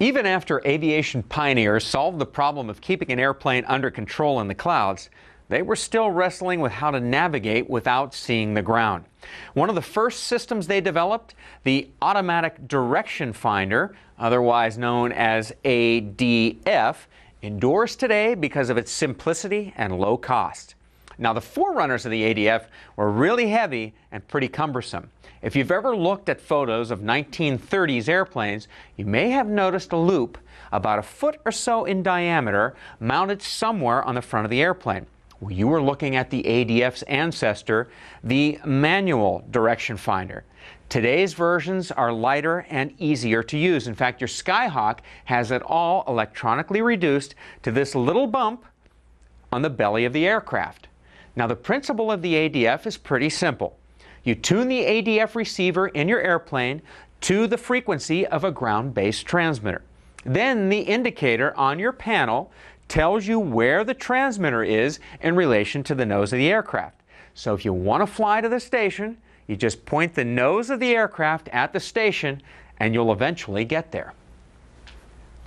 Even after aviation pioneers solved the problem of keeping an airplane under control in the clouds, they were still wrestling with how to navigate without seeing the ground. One of the first systems they developed, the Automatic Direction Finder, otherwise known as ADF, endures today because of its simplicity and low cost. Now, the forerunners of the ADF were really heavy and pretty cumbersome. If you've ever looked at photos of 1930s airplanes, you may have noticed a loop about a foot or so in diameter mounted somewhere on the front of the airplane. Well, you were looking at the ADF's ancestor, the manual direction finder. Today's versions are lighter and easier to use. In fact, your Skyhawk has it all electronically reduced to this little bump on the belly of the aircraft. Now, the principle of the ADF is pretty simple. You tune the ADF receiver in your airplane to the frequency of a ground-based transmitter. Then the indicator on your panel tells you where the transmitter is in relation to the nose of the aircraft. So if you want to fly to the station, you just point the nose of the aircraft at the station and you'll eventually get there.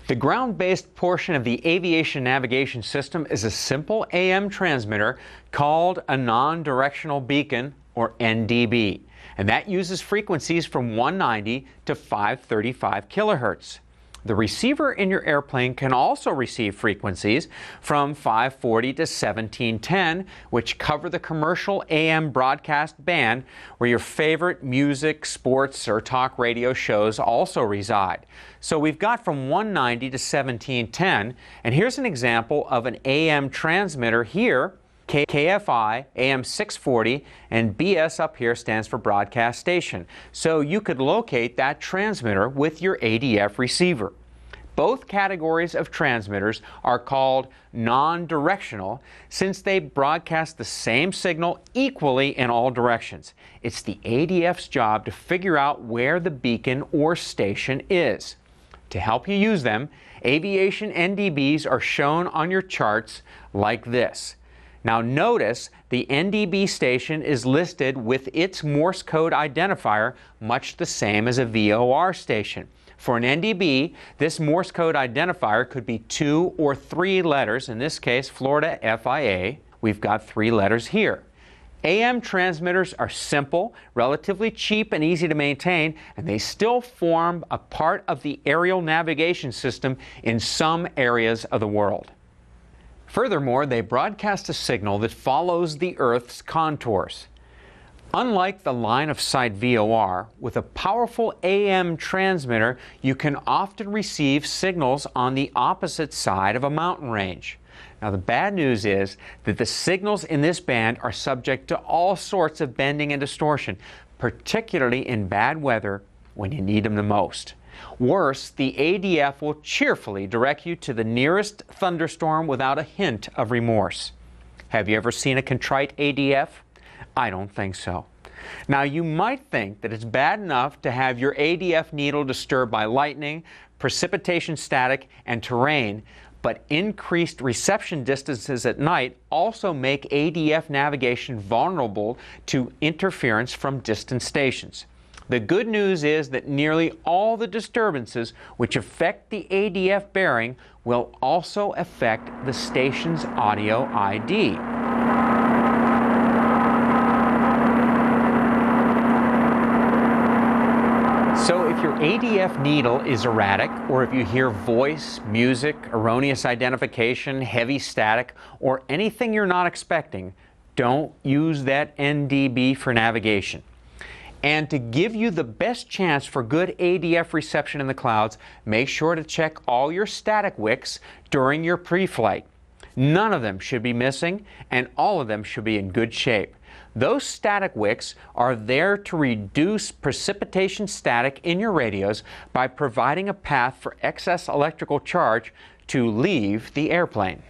The ground-based portion of the aviation navigation system is a simple AM transmitter called a non-directional beacon, or NDB, and that uses frequencies from 190 to 535 kilohertz. The receiver in your airplane can also receive frequencies from 540 to 1710, which cover the commercial AM broadcast band where your favorite music, sports, or talk radio shows also reside. So we've got from 190 to 1710, and here's an example of an AM transmitter here. KFI, AM 640, and BS up here stands for broadcast station. So you could locate that transmitter with your ADF receiver. Both categories of transmitters are called non-directional since they broadcast the same signal equally in all directions. It's the ADF's job to figure out where the beacon or station is. To help you use them, aviation NDBs are shown on your charts like this. Now notice the NDB station is listed with its Morse code identifier, much the same as a VOR station. For an NDB, this Morse code identifier could be 2 or 3 letters, in this case Florida FIA. We've got 3 letters here. AM transmitters are simple, relatively cheap and easy to maintain, and they still form a part of the aerial navigation system in some areas of the world. Furthermore, they broadcast a signal that follows the Earth's contours. Unlike the line-of-sight VOR, with a powerful AM transmitter, you can often receive signals on the opposite side of a mountain range. Now, the bad news is that the signals in this band are subject to all sorts of bending and distortion, particularly in bad weather when you need them the most. Worse, the ADF will cheerfully direct you to the nearest thunderstorm without a hint of remorse. Have you ever seen a contrite ADF? I don't think so. Now, you might think that it's bad enough to have your ADF needle disturbed by lightning, precipitation static, and terrain, but increased reception distances at night also make ADF navigation vulnerable to interference from distant stations. The good news is that nearly all the disturbances which affect the ADF bearing will also affect the station's audio ID. So if your ADF needle is erratic, or if you hear voice, music, erroneous identification, heavy static, or anything you're not expecting, don't use that NDB for navigation. And to give you the best chance for good ADF reception in the clouds, make sure to check all your static wicks during your pre-flight. None of them should be missing, and all of them should be in good shape. Those static wicks are there to reduce precipitation static in your radios by providing a path for excess electrical charge to leave the airplane.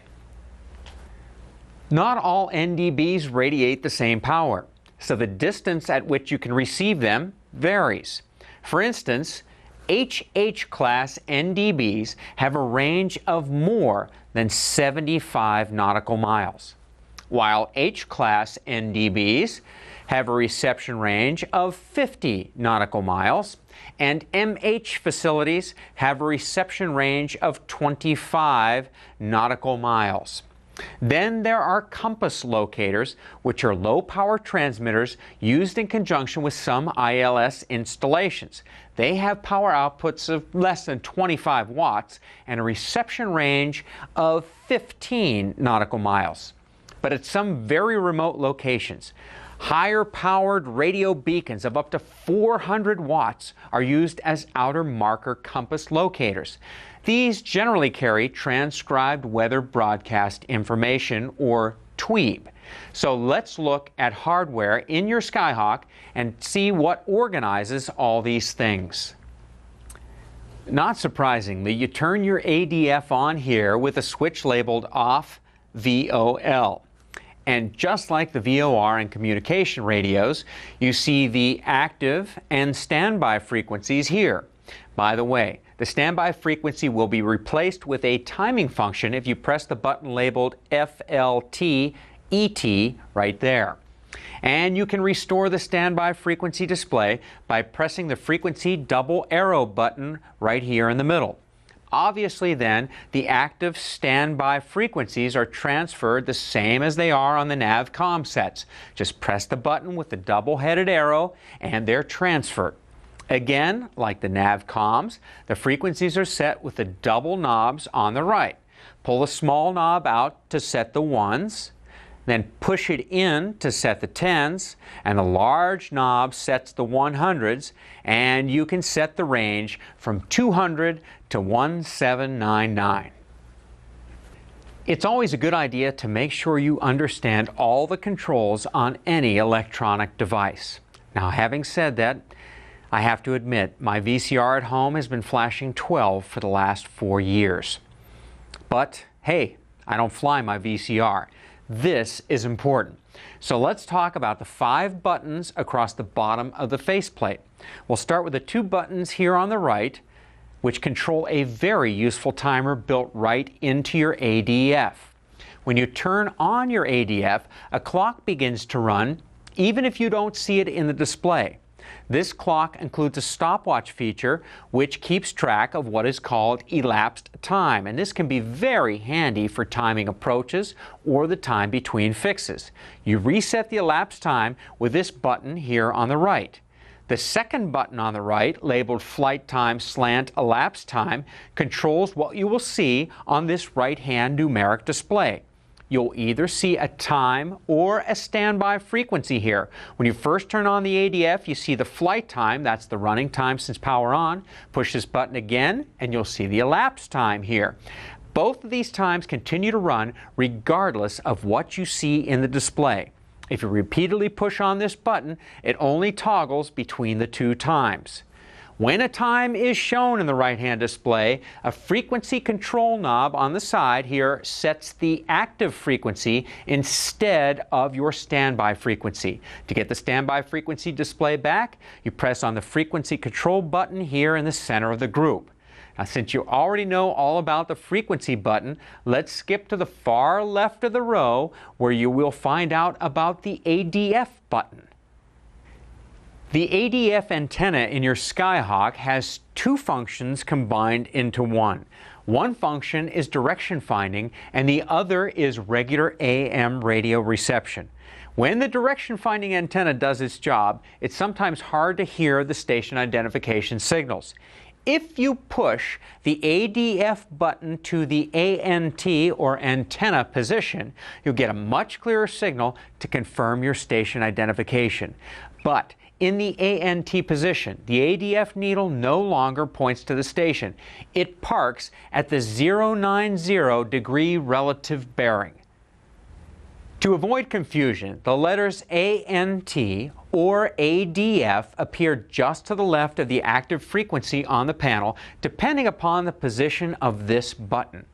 Not all NDBs radiate the same power, so the distance at which you can receive them varies. For instance, HH class NDBs have a range of more than 75 nautical miles, while H class NDBs have a reception range of 50 nautical miles. and MH facilities have a reception range of 25 nautical miles. Then there are compass locators, which are low-power transmitters used in conjunction with some ILS installations. They have power outputs of less than 25 watts and a reception range of 15 nautical miles. But at some very remote locations, higher-powered radio beacons of up to 400 watts are used as outer marker compass locators. These generally carry transcribed weather broadcast information, or TWEB. So let's look at hardware in your Skyhawk and see what organizes all these things. Not surprisingly, you turn your ADF on here with a switch labeled off VOL. And just like the VOR and communication radios, you see the active and standby frequencies here. By the way, the standby frequency will be replaced with a timing function if you press the button labeled FLT ET right there. And you can restore the standby frequency display by pressing the frequency double arrow button right here in the middle. Obviously then, the active standby frequencies are transferred the same as they are on the NavCom sets. Just press the button with the double-headed arrow and they're transferred. Again, like the NavComs, the frequencies are set with the double knobs on the right. Pull the small knob out to set the 1s, then push it in to set the 10s, and the large knob sets the 100s, and you can set the range from 200 to 1799. It's always a good idea to make sure you understand all the controls on any electronic device. Now, having said that, I have to admit, my VCR at home has been flashing 12 for the last 4 years. But hey, I don't fly my VCR. This is important. So let's talk about the 5 buttons across the bottom of the faceplate. We'll start with the 2 buttons here on the right, which control a very useful timer built right into your ADF. When you turn on your ADF, a clock begins to run, even if you don't see it in the display. This clock includes a stopwatch feature which keeps track of what is called elapsed time, and this can be very handy for timing approaches or the time between fixes. You reset the elapsed time with this button here on the right. The second button on the right, labeled Flight Time Slant Elapsed Time, controls what you will see on this right-hand numeric display. You'll either see a time or a standby frequency here. When you first turn on the ADF, you see the flight time, that's the running time since power on. Push this button again, and you'll see the elapsed time here. Both of these times continue to run regardless of what you see in the display. If you repeatedly push on this button, it only toggles between the 2 times. When a time is shown in the right-hand display, a frequency control knob on the side here sets the active frequency instead of your standby frequency. To get the standby frequency display back, you press on the frequency control button here in the center of the group. Now, since you already know all about the frequency button, let's skip to the far left of the row where you will find out about the ADF button. The ADF antenna in your Skyhawk has 2 functions combined into one. One function is direction finding and the other is regular AM radio reception. When the direction finding antenna does its job, it's sometimes hard to hear the station identification signals. If you push the ADF button to the ANT or antenna position, you'll get a much clearer signal to confirm your station identification. But in the ANT position, the ADF needle no longer points to the station. It parks at the 090 degree relative bearing. To avoid confusion, the letters ANT or ADF appear just to the left of the active frequency on the panel, depending upon the position of this button.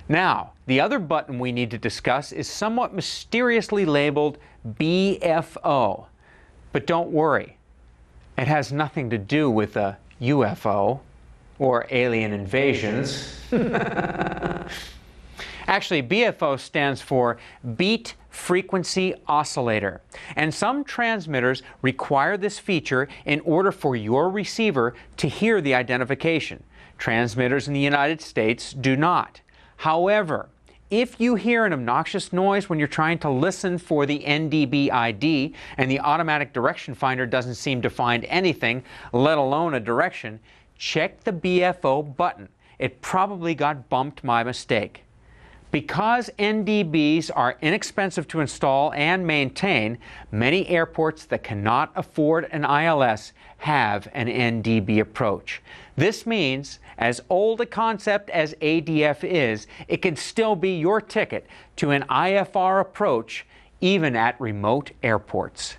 Now, the other button we need to discuss is somewhat mysteriously labeled BFO. But don't worry, it has nothing to do with a UFO or alien invasions. Actually, BFO stands for Beat Frequency Oscillator, and some transmitters require this feature in order for your receiver to hear the identification. Transmitters in the United States do not. However, if you hear an obnoxious noise when you're trying to listen for the NDB ID and the automatic direction finder doesn't seem to find anything, let alone a direction, check the BFO button. It probably got bumped by mistake. Because NDBs are inexpensive to install and maintain, many airports that cannot afford an ILS have an NDB approach. This means, as old a concept as ADF is, it can still be your ticket to an IFR approach even at remote airports.